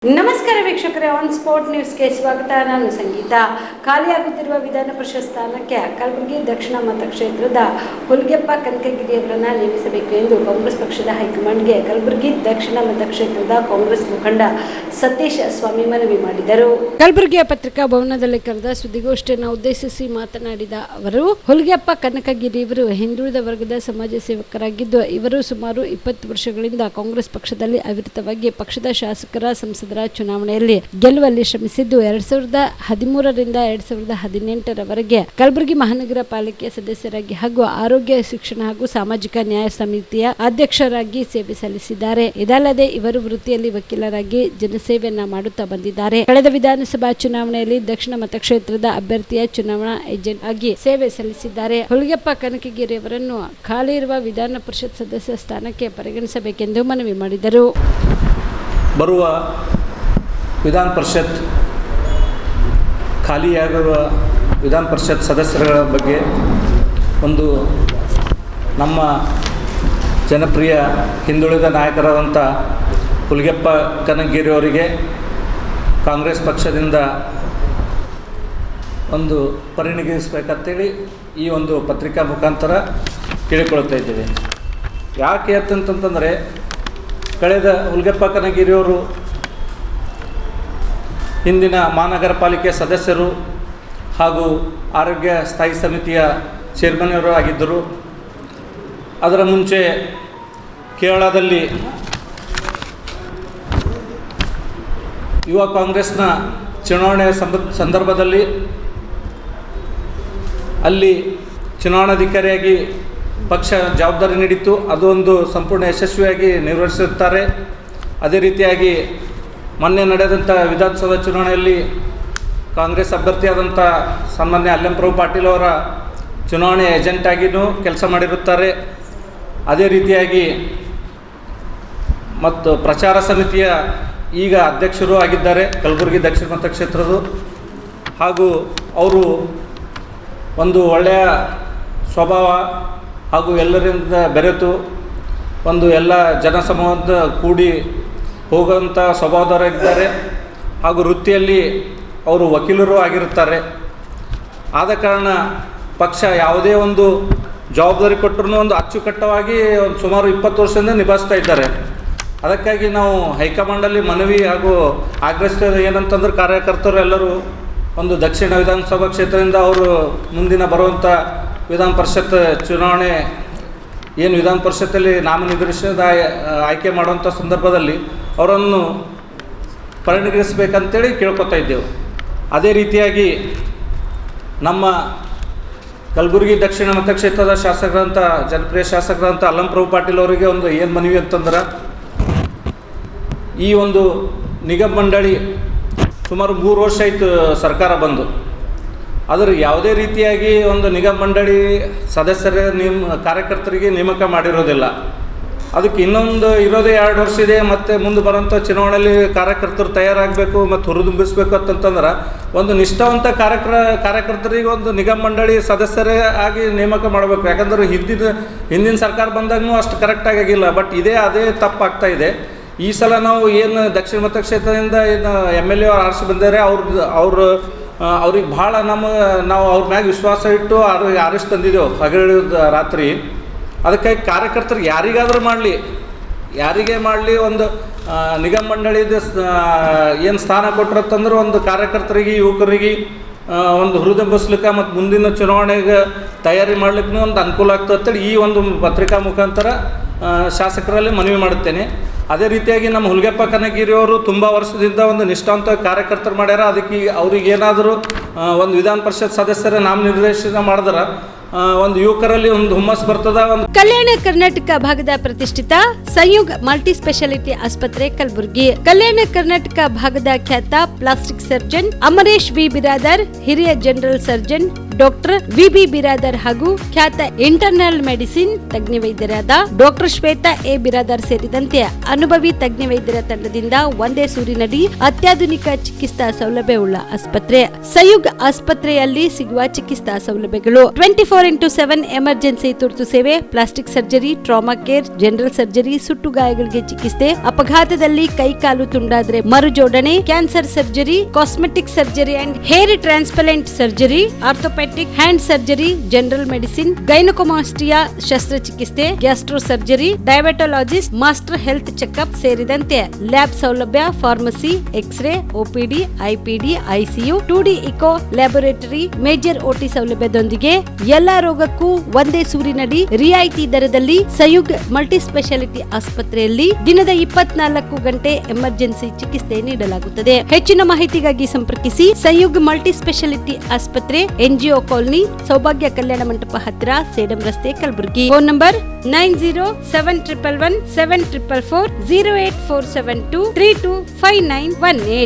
ನಮಸ್ಕಾರ ವೀಕ್ಷಕರೇ, on spot ನ್ಯೂಸ್ಗೆ ಸ್ವಾಗತ. ನಾನು ಸಂಗೀತ. ಖಾಲಿಯಾಗುತ್ತಿರುವ ವಿಧಾನ ಪರಿಷತ್ ಸ್ಥಾನಕ್ಕೆ ಕಲಬುರಗಿ ದಕ್ಷಿಣ ಮತಕ್ಷೇತ್ರದ ಹುಲ್ಗೆಪ್ಪ ಕನಕಗಿರಿಯವರನ್ನ ನೇಮಿಸಬೇಕು ಎಂದು ಕಾಂಗ್ರೆಸ್ ಪಕ್ಷದ ಹೈಕಮಾಂಡ್ಗೆ ಕಲಬುರಗಿ ದಕ್ಷಿಣ ಮತಕ್ಷೇತ್ರದ ಕಾಂಗ್ರೆಸ್ ಮುಖಂಡ ಸತೀಶ್ ಸ್ವಾಮಿ ಮನವಿ ಮಾಡಿದರು. ಕಲಬುರಗಿಯ ಪತ್ರಿಕಾ ಭವನದಲ್ಲಿ ಕರೆದ ಸುದ್ದಿಗೋಷ್ಠಿಯನ್ನು ಉದ್ದೇಶಿಸಿ ಮಾತನಾಡಿದ ಅವರು, ಹುಲ್ಗೆಪ್ಪ ಕನಕಗಿರಿಯವರು ಹಿಂದುಳಿದ ವರ್ಗದ ಸಮಾಜ ಸೇವಕರಾಗಿದ್ದು, ಇವರು ಸುಮಾರು 20 ವರ್ಷಗಳಿಂದ ಕಾಂಗ್ರೆಸ್ ಪಕ್ಷದಲ್ಲಿ ಅವಿರತವಾಗಿ ಪಕ್ಷದ ಶಾಸಕರ ಸಂಸದ ಚುನಾವಣೆಯಲ್ಲಿ ಗೆಲ್ಲುವಲ್ಲಿ ಶ್ರಮಿಸಿದ್ದು 2013 ರಿಂದ 2018 ರವರೆಗೆ ಕಲಬುರಗಿ ಮಹಾನಗರ ಪಾಲಿಕೆ ಸದಸ್ಯರಾಗಿ ಹಾಗೂ ಆರೋಗ್ಯ ಶಿಕ್ಷಣ ಹಾಗೂ ಸಾಮಾಜಿಕ ನ್ಯಾಯ ಸಮಿತಿಯ ಅಧ್ಯಕ್ಷರಾಗಿ ಸೇವೆ ಸಲ್ಲಿಸಿದ್ದಾರೆ. ಇದಲ್ಲದೆ ಇವರು ವೃತ್ತಿಯಲ್ಲಿ ವಕೀಲರಾಗಿ ಜನಸೇವೆಯನ್ನ ಮಾಡುತ್ತಾ ಬಂದಿದ್ದಾರೆ. ಕಳೆದ ವಿಧಾನಸಭಾ ಚುನಾವಣೆಯಲ್ಲಿ ದಕ್ಷಿಣ ಮತಕ್ಷೇತ್ರದ ಅಭ್ಯರ್ಥಿಯ ಚುನಾವಣಾ ಏಜೆಂಟ್ ಆಗಿ ಸೇವೆ ಸಲ್ಲಿಸಿದ್ದಾರೆ. ಹುಲ್ಗೆಪ್ಪ ಕನಕಗಿರಿಯವರನ್ನು ಖಾಲಿ ಇರುವ ವಿಧಾನ ಪರಿಷತ್ ಸದಸ್ಯ ಸ್ಥಾನಕ್ಕೆ ಪರಿಗಣಿಸಬೇಕೆಂದು ಮನವಿ ಮಾಡಿದರು. ಬರುವ ವಿಧಾನ ಪರಿಷತ್ ಖಾಲಿಯಾಗಿರುವ ವಿಧಾನ ಪರಿಷತ್ ಸದಸ್ಯರ ಬಗ್ಗೆ ಒಂದು ನಮ್ಮ ಜನಪ್ರಿಯ ಹಿಂದುಳಿದ ನಾಯಕರಾದಂಥ ಹುಲ್ಗೆಪ್ಪ ಕನಕಗಿರಿಯವರಿಗೆ ಕಾಂಗ್ರೆಸ್ ಪಕ್ಷದಿಂದ ಒಂದು ಪರಿಗಣಿಸಬೇಕಂತೇಳಿ ಈ ಒಂದು ಪತ್ರಿಕಾ ಮುಖಾಂತರ ಕೇಳಿಕೊಳ್ತಾ ಇದ್ದೇವೆ. ಯಾಕೆ ಅಂತಂತಂದರೆ, ಕಳೆದ ಹುಲ್ಗೆಪ್ಪ ಕನಕಗಿರಿಯವರು ಹಿಂದಿನ ಮಹಾನಗರ ಪಾಲಿಕೆ ಸದಸ್ಯರು ಹಾಗೂ ಆರೋಗ್ಯ ಸ್ಥಾಯಿ ಸಮಿತಿಯ ಚೇರ್ಮನ್ನರು ಆಗಿದ್ದರು. ಅದರ ಮುಂಚೆ ಕೇರಳದಲ್ಲಿ ಯುವ ಕಾಂಗ್ರೆಸ್ನ ಚುನಾವಣೆ ಸಂದರ್ಭದಲ್ಲಿ ಅಲ್ಲಿ ಚುನಾವಣಾಧಿಕಾರಿಯಾಗಿ ಪಕ್ಷ ಜವಾಬ್ದಾರಿ ನೀಡಿತ್ತು. ಅದು ಒಂದು ಸಂಪೂರ್ಣ ಯಶಸ್ವಿಯಾಗಿ ನಿರ್ವಹಿಸುತ್ತಾರೆ. ಅದೇ ರೀತಿಯಾಗಿ ಮೊನ್ನೆ ನಡೆದಂಥ ವಿಧಾನಸಭಾ ಚುನಾವಣೆಯಲ್ಲಿ ಕಾಂಗ್ರೆಸ್ ಅಭ್ಯರ್ಥಿಯಾದಂಥ ಸನ್ಮಾನ್ಯ ಅಲ್ಲಂಪ್ರಭು ಪಾಟೀಲ್ ಅವರ ಚುನಾವಣೆ ಏಜೆಂಟಾಗಿಯೂ ಕೆಲಸ ಮಾಡಿರುತ್ತಾರೆ. ಅದೇ ರೀತಿಯಾಗಿ ಮತ್ತು ಪ್ರಚಾರ ಸಮಿತಿಯ ಈಗ ಅಧ್ಯಕ್ಷರು ಆಗಿದ್ದಾರೆ ಕಲಬುರಗಿ ದಕ್ಷಿಣ ಮತಕ್ಷೇತ್ರದ. ಹಾಗೂ ಅವರು ಒಂದು ಒಳ್ಳೆಯ ಸ್ವಭಾವ ಹಾಗೂ ಎಲ್ಲರಿಂದ ಬೆರೆತು ಒಂದು ಎಲ್ಲ ಜನಸಮೂಹದ ಕೂಡಿ ಹೋಗುವಂಥ ಸ್ವಭಾವದವರಾಗಿದ್ದಾರೆ. ಹಾಗೂ ವೃತ್ತಿಯಲ್ಲಿ ಅವರು ವಕೀಲರು ಆಗಿರುತ್ತಾರೆ. ಆದ ಕಾರಣ ಪಕ್ಷ ಯಾವುದೇ ಒಂದು ಜವಾಬ್ದಾರಿ ಕೊಟ್ಟರೂ ಒಂದು ಅಚ್ಚುಕಟ್ಟವಾಗಿ ಒಂದು ಸುಮಾರು 20 ವರ್ಷದಿಂದ ನಿಭಾಯಿಸ್ತಾ ಇದ್ದಾರೆ. ಅದಕ್ಕಾಗಿ ನಾವು ಹೈಕಮಾಂಡಲ್ಲಿ ಮನವಿ ಹಾಗೂ ಆಗ್ರಹಿಸ್ತೇವೆ. ಏನಂತಂದ್ರೆ, ಕಾರ್ಯಕರ್ತರು ಎಲ್ಲರೂ ಒಂದು ದಕ್ಷಿಣ ವಿಧಾನಸಭಾ ಕ್ಷೇತ್ರದಿಂದ ಅವರು ಮುಂದಿನ ಬರುವಂಥ ವಿಧಾನ ಪರಿಷತ್ ಚುನಾವಣೆ ಏನು ವಿಧಾನ ಪರಿಷತ್ತಲ್ಲಿ ನಾಮನಿರ್ದೇಶನದ ಆಯ್ಕೆ ಮಾಡುವಂಥ ಸಂದರ್ಭದಲ್ಲಿ ಅವರನ್ನು ಪರಿಗಣಿಸಬೇಕಂತೇಳಿ ಕೇಳ್ಕೊತಾ ಇದ್ದೆವು. ಅದೇ ರೀತಿಯಾಗಿ ನಮ್ಮ ಕಲಬುರಗಿ ದಕ್ಷಿಣ ಮತಕ್ಷೇತ್ರದ ಶಾಸಕರಂಥ ಜನಪ್ರಿಯ ಶಾಸಕರಂಥ ಅಲ್ಲಂಪ್ರಭು ಪಾಟೀಲ್ ಅವರಿಗೆ ಒಂದು ಏನು ಮನವಿ ಅಂತಂದ್ರೆ, ಈ ಒಂದು ನಿಗಮ ಮಂಡಳಿ ಸುಮಾರು 3 ವರ್ಷ ಆಯಿತು ಸರ್ಕಾರ ಬಂದು. ಅದರ ಯಾವುದೇ ರೀತಿಯಾಗಿ ಒಂದು ನಿಗಮ ಮಂಡಳಿ ಸದಸ್ಯರ ಕಾರ್ಯಕರ್ತರಿಗೆ ನೇಮಕ ಮಾಡಿರೋದಿಲ್ಲ. ಅದಕ್ಕೆ ಇನ್ನೊಂದು ಇರೋದೇ 2 ವರ್ಷ ಇದೆ. ಮತ್ತು ಮುಂದೆ ಬರೋಂಥ ಚುನಾವಣೆಯಲ್ಲಿ ಕಾರ್ಯಕರ್ತರು ತಯಾರಾಗಬೇಕು ಮತ್ತು ಹುರಿದುಂಬಿಸಬೇಕು ಅಂತಂತಂದ್ರೆ ಒಂದು ನಿಷ್ಠಾವಂತ ಕಾರ್ಯಕರ್ತರಿಗೆ ಒಂದು ನಿಗಮ ಮಂಡಳಿ ಸದಸ್ಯರೇ ಆಗಿ ನೇಮಕ ಮಾಡಬೇಕು. ಯಾಕಂದ್ರೆ ಹಿಂದಿನ ಸರ್ಕಾರ ಬಂದಾಗೂ ಅಷ್ಟು ಕರೆಕ್ಟಾಗಿ ಆಗಿಲ್ಲ. ಬಟ್ ಅದೇ ತಪ್ಪಾಗ್ತಾ ಇದೆ. ಈ ಸಲ ನಾವು ಏನು ದಕ್ಷಿಣ ಮತಕ್ಷೇತ್ರದಿಂದ ಏನು MLA ಆರಿಸಿ ಬಂದರೆ ಅವ್ರಿಗೆ ಭಾಳ ನಾವು ಅವ್ರ ಮ್ಯಾಗ ವಿಶ್ವಾಸ ಇಟ್ಟು ಆರಿಸಿ ತಂದಿದ್ದೆವು ಹಗಲಿದ ರಾತ್ರಿ. ಅದಕ್ಕಾಗಿ ಕಾರ್ಯಕರ್ತರಿಗೆ ಯಾರಿಗೇ ಮಾಡಲಿ ಒಂದು ನಿಗಮ ಮಂಡಳಿದ ಏನು ಸ್ಥಾನ ಕೊಟ್ಟಿರತ್ತಂದ್ರೆ ಒಂದು ಕಾರ್ಯಕರ್ತರಿಗೆ ಯುವಕರಿಗೆ ಒಂದು ಹುರಿದುಂಬಿಸ್ಲಿಕ್ಕೆ ಮತ್ತು ಮುಂದಿನ ಚುನಾವಣೆಗೆ ತಯಾರಿ ಮಾಡ್ಲಿಕ್ಕೂ ಒಂದು ಅನುಕೂಲ ಆಗ್ತದೆ. ಈ ಒಂದು ಪತ್ರಿಕಾ ಮುಖಾಂತರ ಶಾಸಕರಲ್ಲಿ ಮನವಿ ಮಾಡುತ್ತೇನೆ. ಅದೇ ರೀತಿಯಾಗಿ ನಮ್ಮ ಹುಲ್ಗೆಪ್ಪ ಕನಕಗಿರಿಯವರು ತುಂಬ ವರ್ಷದಿಂದ ಒಂದು ನಿಷ್ಠಾವಂತ ಕಾರ್ಯಕರ್ತರು ಮಾಡ್ಯಾರ. ಅದಕ್ಕೆ ಅವ್ರಿಗೆ ಏನಾದರೂ ಒಂದು ವಿಧಾನ ಪರಿಷತ್ ಸದಸ್ಯರ ನಾಮನಿರ್ದೇಶನ ಮಾಡಿದ್ರೆ ಒಂದು ಯುವಕರಲ್ಲಿ ಒಂದು ಹುಮ್ಮಸ್ ಬರ್ತದ. ಕಲ್ಯಾಣ ಕರ್ನಾಟಕ ಭಾಗದ ಪ್ರತಿಷ್ಠಿತ ಸಂಯೋಗ ಮಲ್ಟಿ ಸ್ಪೆಷಾಲಿಟಿ ಆಸ್ಪತ್ರೆ ಕಲಬುರಗಿ. ಕಲ್ಯಾಣ ಕರ್ನಾಟಕ ಭಾಗದ ಖ್ಯಾತ plastic surgeon Amaresh V Biradar, ಹಿರಿಯ general surgeon doctor V B. Biradar ಹಾಗೂ ಖ್ಯಾತ ಇಂಟರ್ನಲ್ ಮೆಡಿಸಿನ್ ತಜ್ಞ ವೈದ್ಯರಾದ ಡಾಕ್ಟರ್ ಶ್ವೇತಾ ಎ. ಬಿರಾದರ್ ಸೇರಿದಂತೆ ಅನುಭವಿ ತಜ್ಞ ವೈದ್ಯರ ತಂಡದಿಂದ ಒಂದೇ ಸೂರಿನಡಿ ಅತ್ಯಾಧುನಿಕ ಚಿಕಿತ್ಸಾ ಸೌಲಭ್ಯವುಳ್ಳ ಆಸ್ಪತ್ರೆ. ಸಯುಗ್ ಆಸ್ಪತ್ರೆಯಲ್ಲಿ ಸಿಗುವ ಚಿಕಿತ್ಸಾ ಸೌಲಭ್ಯಗಳು 24/7 ಎಮರ್ಜೆನ್ಸಿ ತುರ್ತು ಸೇವೆ, plastic surgery, trauma care, general surgery, ಸುಟ್ಟು ಗಾಯಗಳಿಗೆ ಚಿಕಿತ್ಸೆ, ಅಪಘಾತದಲ್ಲಿ ಕೈಕಾಲು ತುಂಡಾದ್ರೆ ಮರುಜೋಡಣೆ, cancer surgery, cosmetic surgery and hair transplant surgery, orthopaedic hand surgery, general medicine, gynaecomastia ಶಸ್ತ್ರಚಿಕಿತ್ಸೆ, gastro surgery, diabetologist, master health checkup ಸೇರಿದಂತೆ ಲ್ಯಾಬ್ ಸೌಲಭ್ಯ, pharmacy, x ray, OPD, IPD, ICU, 2D echo laboratory, major OT ಸೌಲಭ್ಯದೊಂದಿಗೆ ಎಲ್ಲಾ ರೋಗಕ್ಕೂ ಒಂದೇ ಸೂರಿನಡಿ ರಿಯಾಯಿತಿ ದರದಲ್ಲಿ ಸಯುಗ್ multi speciality ಆಸ್ಪತ್ರೆಯಲ್ಲಿ ದಿನದ 24 ಗಂಟೆ ಎಮರ್ಜೆನ್ಸಿ ಚಿಕಿತ್ಸೆ ನೀಡಲಾಗುತ್ತದೆ. ಹೆಚ್ಚಿನ ಮಾಹಿತಿಗಾಗಿ ಸಂಪರ್ಕಿಸಿ ಸಯುಗ್ ಮಲ್ಟಿ ಸ್ಪೆಷಾಲಿಟಿ ಆಸ್ಪತ್ರೆ, NGO ಕಾಲೋನಿ, ಸೌಭಾಗ್ಯ ಕಲ್ಯಾಣ ಮಂಟಪ ಹತ್ತಿರ, ಸೇಡಂ ರಸ್ತೆ, ಕಲಬುರಗಿ. Phone number 9071117444 08472325918.